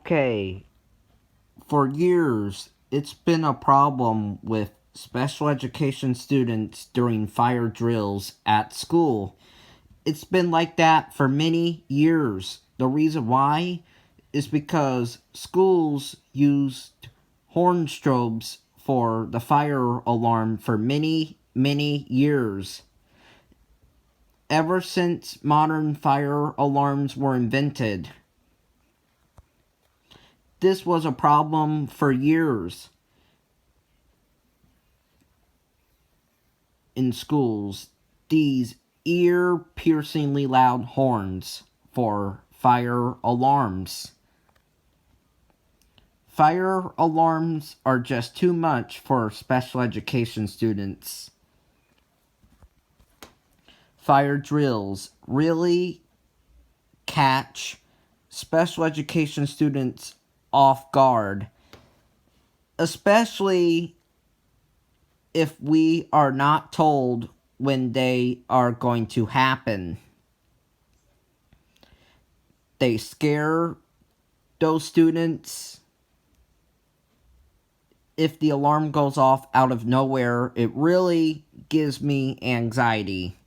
Okay, for years, it's been a problem with special education students during fire drills at school. It's been like that for many years. The reason why is because schools used horn strobes for the fire alarm for many years. Ever since modern fire alarms were invented, this was a problem for years in schools. These ear-piercingly loud horns for fire alarms. Fire alarms are just too much for special education students. Fire drills really catch special education students off guard, especially if we are not told when they are going to happen. They scare those students. If the alarm goes off out of nowhere, it really gives me anxiety.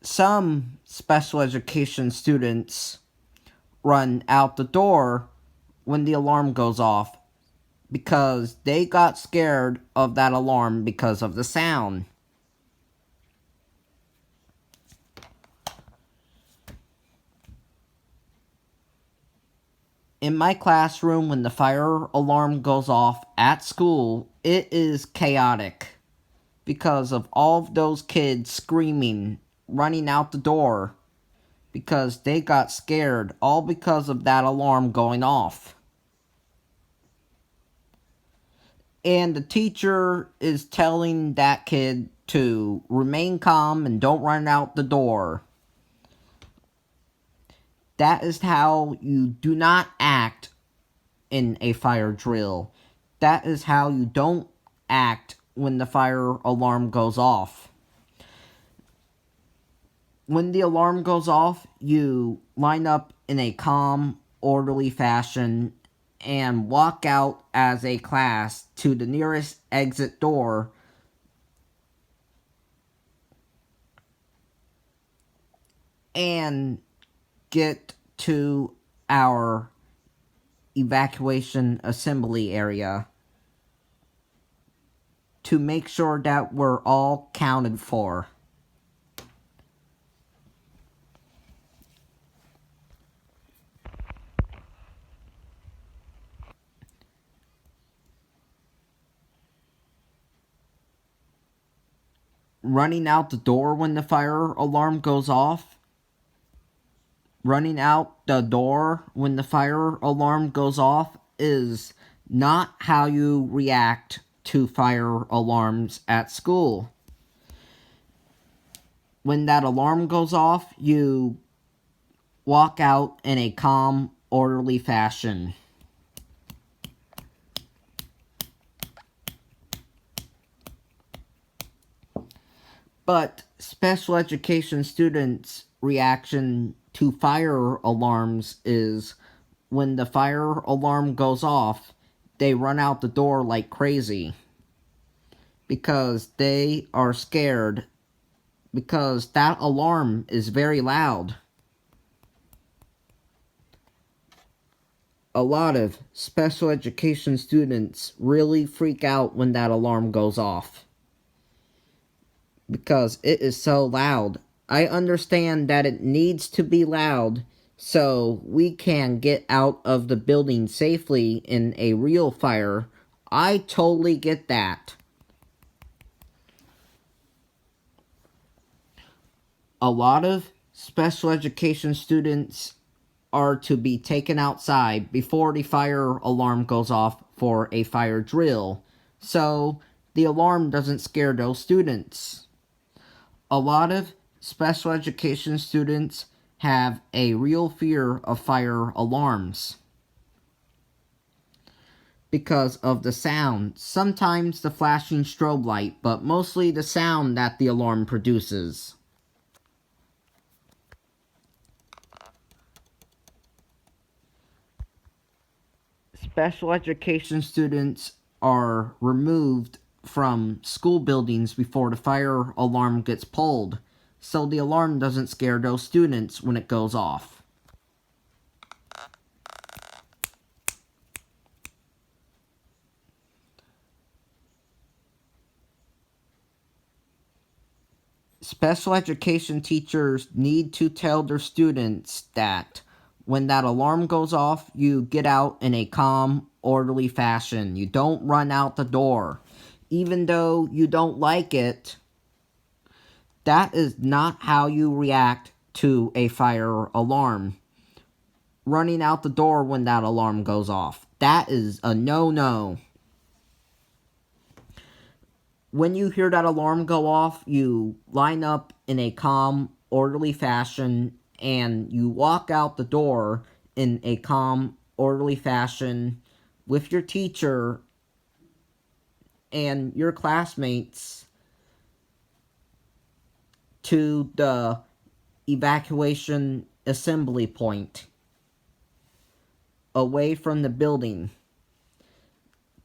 Some special education students run out the door when the alarm goes off because they got scared of that alarm because of the sound. In my classroom, when the fire alarm goes off at school, it is chaotic because of all of those kids screaming, running out the door because they got scared, all because of that alarm going off. And the teacher is telling that kid to remain calm and don't run out the door. That is how you do not act in a fire drill. That is how you don't act when the fire alarm goes off. When the alarm goes off, you line up in a calm, orderly fashion and walk out as a class to the nearest exit door and get to our evacuation assembly area to make sure that we're all counted for. Running out the door when the fire alarm goes off. Running out the door when the fire alarm goes off is not how you react to fire alarms at school. When that alarm goes off, you walk out in a calm, orderly fashion. But special education students' reaction to fire alarms is when the fire alarm goes off, they run out the door like crazy because they are scared because that alarm is very loud. A lot of special education students really freak out when that alarm goes off because it is so loud. I understand that it needs to be loud so we can get out of the building safely in a real fire. I totally get that. A lot of special education students are to be taken outside before the fire alarm goes off for a fire drill, so the alarm doesn't scare those students. A lot of special education students have a real fear of fire alarms because of the sound, sometimes the flashing strobe light, but mostly the sound that the alarm produces. special education students are removed from school buildings before the fire alarm gets pulled, so the alarm doesn't scare those students when it goes off. Special education teachers need to tell their students that when that alarm goes off, you get out in a calm, orderly fashion. You don't run out the door. Even though you don't like it, that is not how you react to a fire alarm. Running out the door when that alarm goes off. That is a no-no. When you hear that alarm go off, you line up in a calm, orderly fashion, and you walk out the door in a calm, orderly fashion with your teacher and your classmates to the evacuation assembly point away from the building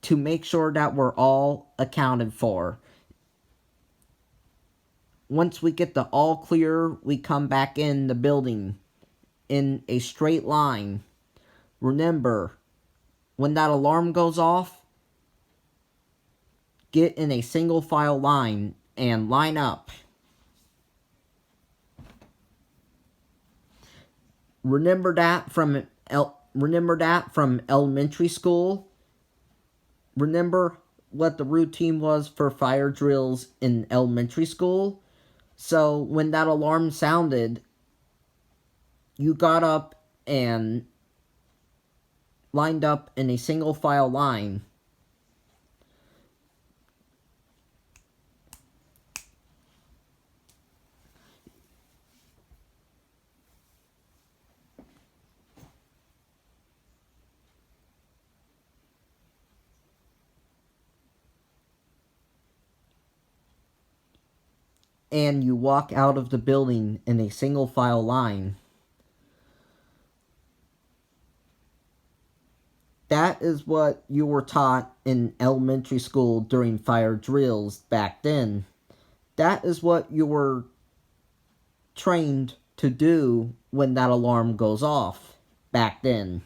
to make sure that we're all accounted for. Once we get the all clear, we come back in the building in a straight line. Remember, when that alarm goes off, get in a single file line and line up. Remember that from elementary school. Remember what the routine was for fire drills in elementary school. So when that alarm sounded, you got up and lined up in a single file line. And you walk out of the building in a single file line. That is what you were taught in elementary school during fire drills back then. That is what you were trained to do when that alarm goes off back then.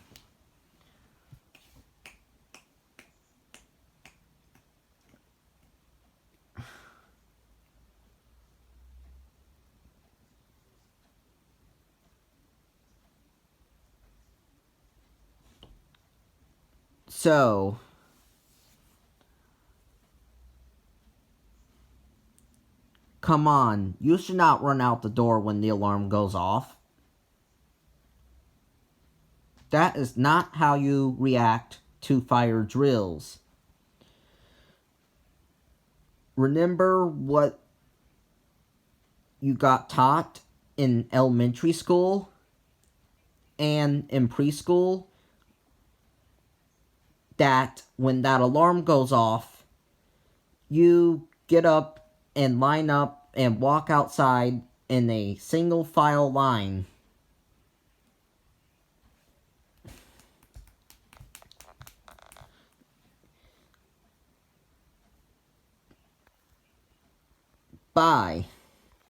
So, come on, you should not run out the door when the alarm goes off. That is not how you react to fire drills. Remember what you got taught in elementary school and in preschool? That when that alarm goes off, you get up and line up and walk outside in a single file line. Bye.